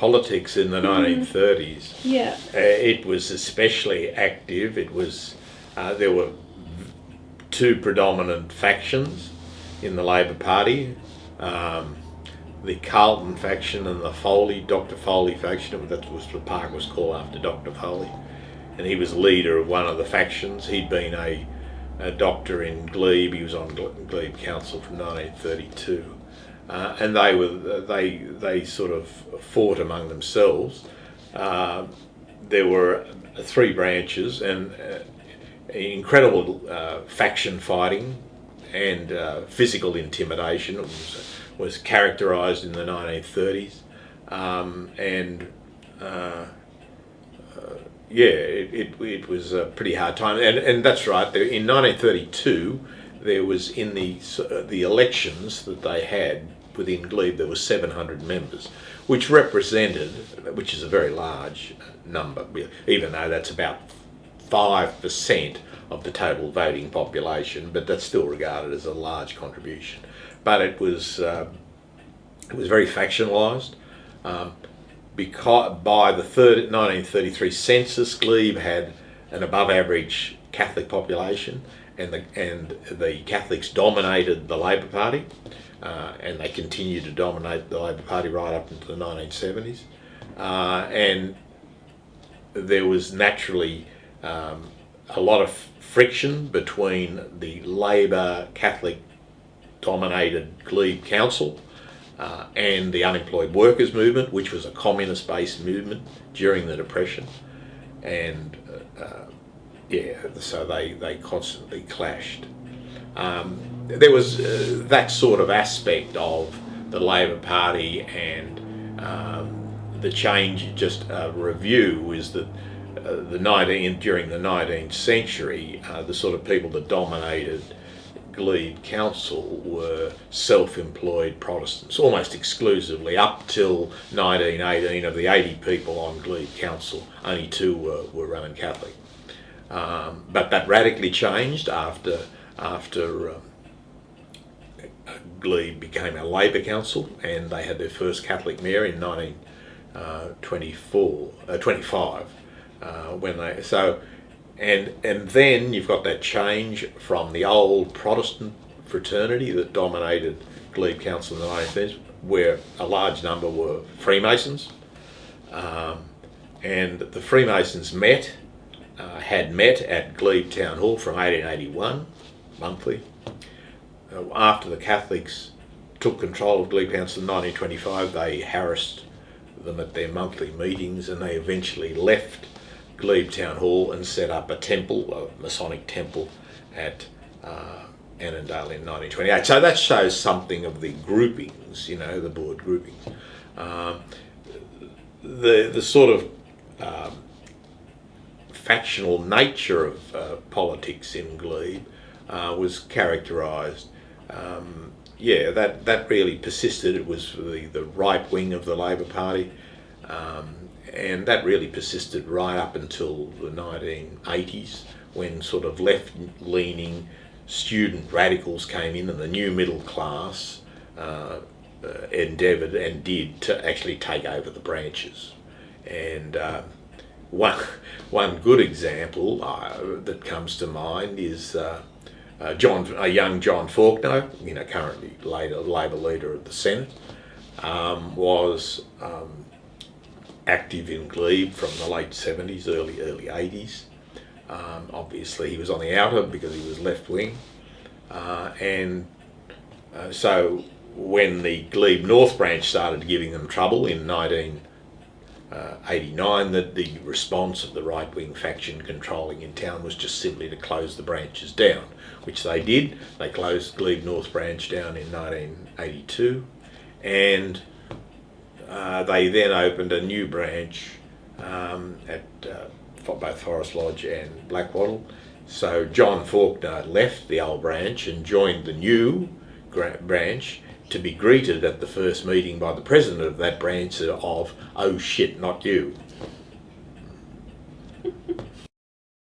politics in the 1930s. Yeah. It was especially active. It was there were two predominant factions in the Labor Party, the Carlton faction and the Dr. Foley faction. That was the park was called after Dr. Foley, and he was leader of one of the factions. He'd been a doctor in Glebe. He was on Glebe Council from 1932. And they sort of fought among themselves. There were three branches and incredible faction fighting and physical intimidation. It was characterised in the 1930s, it was a pretty hard time. And that's right. In 1932. There was in the elections that they had within Glebe, there were 700 members, which is a very large number, even though that's about 5% of the total voting population, but that's still regarded as a large contribution. But it was very factionalised. Because by the 1933 census, Glebe had an above average Catholic population. And the Catholics dominated the Labor Party, and they continued to dominate the Labor Party right up into the 1970s. And there was naturally a lot of friction between the Labor Catholic dominated Glebe Council and the unemployed workers movement, which was a communist-based movement during the Depression, and so they constantly clashed. There was that sort of aspect of the Labor Party, and the change, just a review, is that during the 19th century, the sort of people that dominated Glebe Council were self-employed Protestants, almost exclusively. Up till 1918, of the 80 people on Glebe Council, only 2 were Roman Catholic. But that radically changed after Glebe became a Labor Council, and they had their first Catholic mayor in 1925. And then you've got that change from the old Protestant fraternity that dominated Glebe Council in the 1930s, where a large number were Freemasons, and the Freemasons had met at Glebe Town Hall from 1881, monthly. After the Catholics took control of Glebe Council in 1925, they harassed them at their monthly meetings, and they eventually left Glebe Town Hall and set up a temple, a Masonic temple, at Annandale in 1928. So that shows something of the groupings, the board groupings. The sort of factional nature of politics in Glebe was characterised. That really persisted. It was the right wing of the Labor Party, and that really persisted right up until the 1980s, when sort of left-leaning student radicals came in, and the new middle class endeavoured and did to actually take over the branches. And one good example that comes to mind is a young John Faulkner, currently Labor leader of the Senate, was active in Glebe from the late 70s, early 80s. Obviously he was on the outer because he was left wing, so when the Glebe North branch started giving them trouble in 1989, that the response of the right-wing faction controlling in town was just simply to close the branches down, which they did. They closed Glebe North branch down in 1982, and they then opened a new branch at both Forest Lodge and Blackwattle. So John Faulkner left the old branch and joined the new branch, to be greeted at the first meeting by the president of that branch of, "Oh shit, not you."